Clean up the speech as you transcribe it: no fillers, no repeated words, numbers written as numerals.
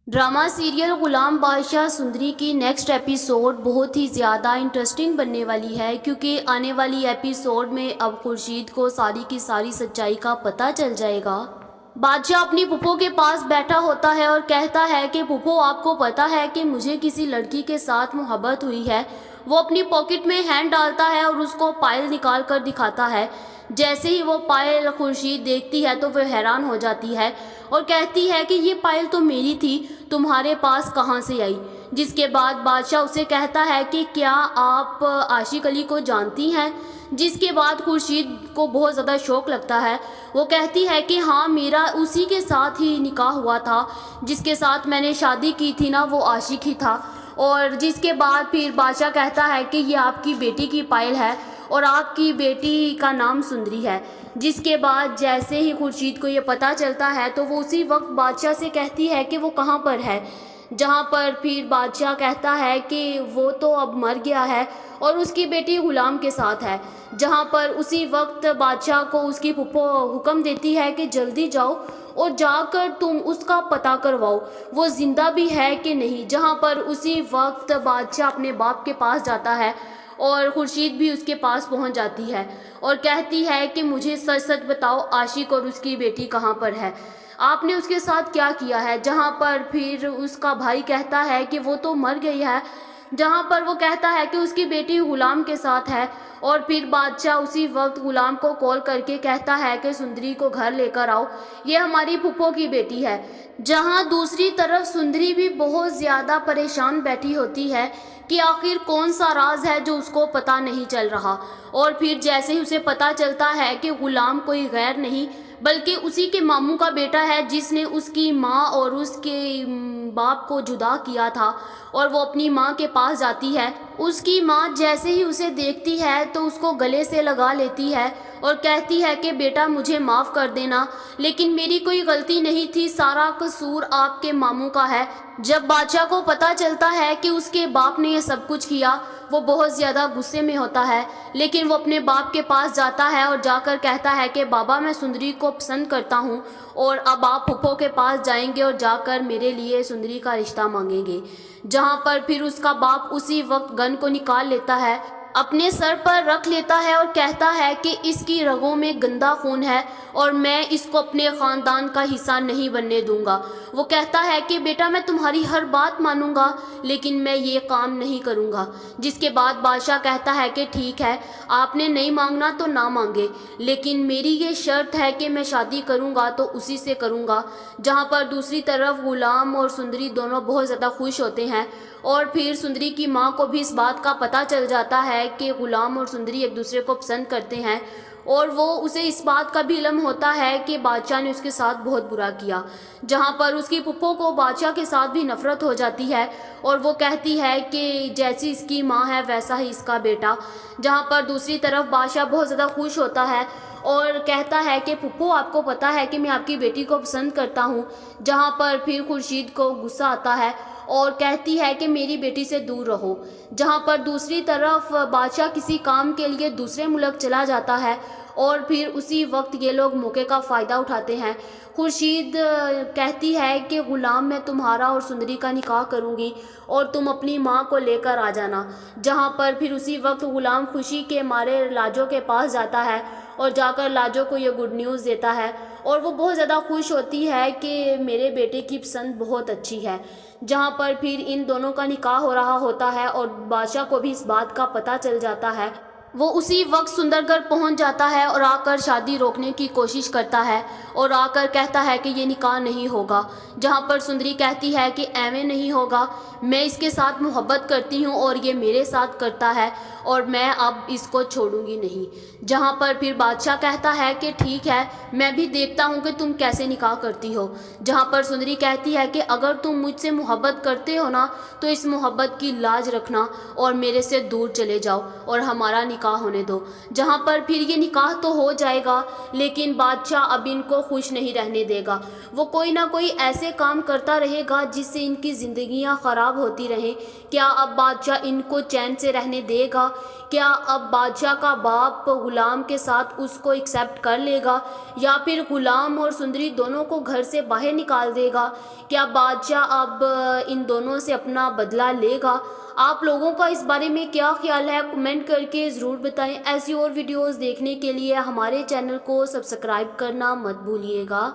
Drama serial गुलाम बादशाह सुंदरी की next episode बहुत ही ज़्यादा इंटरेस्टिंग बनने वाली है, क्योंकि आने वाली एपिसोड में अब खुर्शीद को सारी की सारी सच्चाई का पता चल जाएगा। बादशाह अपनी पुप्पो के पास बैठा होता है और कहता है कि पुप्पो, आपको पता है कि मुझे किसी लड़की के साथ मोहब्बत हुई है। वो अपनी पॉकेट में हैंड डालता है और उसको पायल निकाल कर दिखाता है। जैसे ही वो पायल खुर्शीद देखती है तो वह हैरान हो जाती है और कहती है कि ये पायल तो मेरी थी, तुम्हारे पास कहाँ से आई। जिसके बाद बादशाह उसे कहता है कि क्या आप आशिक अली को जानती हैं। जिसके बाद खुर्शीद को बहुत ज़्यादा शौक लगता है। वो कहती है कि हाँ, मेरा उसी के साथ ही निकाह हुआ था, जिसके साथ मैंने शादी की थी ना, वो आशिक ही था। और जिसके बाद फिर बादशाह कहता है कि ये आपकी बेटी की पायल है और आपकी बेटी का नाम सुंदरी है। जिसके बाद जैसे ही खुर्शीद को ये पता चलता है तो वो उसी वक्त बादशाह से कहती है कि वो कहाँ पर है। जहाँ पर फिर बादशाह कहता है कि वो तो अब मर गया है और उसकी बेटी गुलाम के साथ है। जहाँ पर उसी वक्त बादशाह को उसकी फूफो हुक्म देती है कि जल्दी जाओ और जाकर तुम उसका पता करवाओ, वो ज़िंदा भी है कि नहीं। जहाँ पर उसी वक्त बादशाह अपने बाप के पास जाता है और खुर्शीद भी उसके पास पहुंच जाती है और कहती है कि मुझे सच सच बताओ, आशिक और उसकी बेटी कहाँ पर है, आपने उसके साथ क्या किया है। जहाँ पर फिर उसका भाई कहता है कि वो तो मर गई है। जहाँ पर वो कहता है कि उसकी बेटी गुलाम के साथ है। और फिर बादशाह उसी वक्त गुलाम को कॉल करके कहता है कि सुंदरी को घर लेकर आओ, ये हमारी फूफो की बेटी है। जहाँ दूसरी तरफ सुंदरी भी बहुत ज़्यादा परेशान बैठी होती है कि आखिर कौन सा राज है जो उसको पता नहीं चल रहा। और फिर जैसे ही उसे पता चलता है कि गुलाम कोई गैर नहीं बल्कि उसी के मामू का बेटा है, जिसने उसकी माँ और उसके बाप को जुदा किया था, और वो अपनी माँ के पास जाती है। उसकी माँ जैसे ही उसे देखती है तो उसको गले से लगा लेती है और कहती है कि बेटा, मुझे माफ़ कर देना, लेकिन मेरी कोई गलती नहीं थी, सारा कसूर आपके मामू का है। जब बादशाह को पता चलता है कि उसके बाप ने ये सब कुछ किया, वो बहुत ज़्यादा गुस्से में होता है, लेकिन वो अपने बाप के पास जाता है और जाकर कहता है कि बाबा, मैं सुंदरी को पसंद करता हूँ और अब आप फूफो के पास जाएंगे और जाकर मेरे लिए सुंदरी का रिश्ता मांगेंगे। जहाँ पर फिर उसका बाप उसी वक्त गन को निकाल लेता है, अपने सर पर रख लेता है और कहता है कि इसकी रगों में गंदा खून है और मैं इसको अपने ख़ानदान का हिस्सा नहीं बनने दूंगा। वो कहता है कि बेटा, मैं तुम्हारी हर बात मानूंगा, लेकिन मैं ये काम नहीं करूंगा। जिसके बाद बादशाह कहता है कि ठीक है, आपने नहीं मांगना तो ना मांगे, लेकिन मेरी ये शर्त है कि मैं शादी करूंगा तो उसी से करूंगा। जहाँ पर दूसरी तरफ गुलाम और सुंदरी दोनों बहुत ज़्यादा खुश होते हैं। और फिर सुंदरी की माँ को भी इस बात का पता चल जाता है कि गुलाम और सुंदरी एक दूसरे को पसंद करते हैं, और वो उसे इस बात का भी इल्म होता है कि बादशाह ने उसके साथ बहुत बुरा किया। जहाँ पर उसकी फूफो को बादशाह के साथ भी नफरत हो जाती है और वो कहती है कि जैसी इसकी माँ है वैसा ही इसका बेटा। जहाँ पर दूसरी तरफ बादशाह बहुत ज़्यादा खुश होता है और कहता है कि फूफो, आपको पता है कि मैं आपकी बेटी को पसंद करता हूँ। जहाँ पर फिर खुर्शीद को गुस्सा आता है और कहती है कि मेरी बेटी से दूर रहो। जहाँ पर दूसरी तरफ बादशाह किसी काम के लिए दूसरे मुल्क चला जाता है और फिर उसी वक्त ये लोग मौके का फ़ायदा उठाते हैं। खुर्शीद कहती है कि गुलाम, मैं तुम्हारा और सुंदरी का निकाह करूँगी और तुम अपनी माँ को लेकर आ जाना। जहाँ पर फिर उसी वक्त गुलाम खुशी के मारे लाजो के पास जाता है और जाकर लाजो को ये गुड न्यूज़ देता है और वो बहुत ज़्यादा खुश होती है कि मेरे बेटे की पसंद बहुत अच्छी है। जहाँ पर फिर इन दोनों का निकाह हो रहा होता है और बादशाह को भी इस बात का पता चल जाता है। वो उसी वक्त सुंदरगढ़ पहुंच जाता है और आकर शादी रोकने की कोशिश करता है और आकर कहता है कि ये निकाह नहीं होगा। जहाँ पर सुंदरी कहती है कि ऐਵੇਂ नहीं होगा, मैं इसके साथ मोहब्बत करती हूँ और ये मेरे साथ करता है और मैं अब इसको छोड़ूंगी नहीं। जहाँ पर फिर बादशाह कहता है कि ठीक है, मैं भी देखता हूँ कि तुम कैसे निकाह करती हो। जहाँ पर सुंदरी कहती है कि अगर तुम मुझसे मोहब्बत करते हो ना, तो इस मोहब्बत की लाज रखना और मेरे से दूर चले जाओ और हमारा نکاح ہونے دو، جہاں پر پھر یہ نکاح تو ہو جائے گا لیکن بادشاہ اب ان کو خوش نہیں رہنے دے گا۔ وہ کوئی نہ کوئی ایسے کام کرتا رہے گا جس سے ان کی زندگیاں خراب ہوتی رہیں۔ کیا اب بادشاہ ان کو چین سے رہنے دے گا؟ کیا اب بادشاہ کا باپ غلام کے ساتھ اس کو ایکسیپٹ کر لے گا یا پھر غلام اور سندری دونوں کو گھر سے باہر نکال دے گا؟ کیا بادشاہ اب ان دونوں سے اپنا بدلہ لے گا؟ آپ لوگوں کا اس بارے میں کیا خیال ہے؟ کمنٹ کر کے ضرور بتائیں۔ ایسی اور ویڈیوز دیکھنے کے لیے ہمارے چینل کو سبسکرائب کرنا مت بھولیے گا۔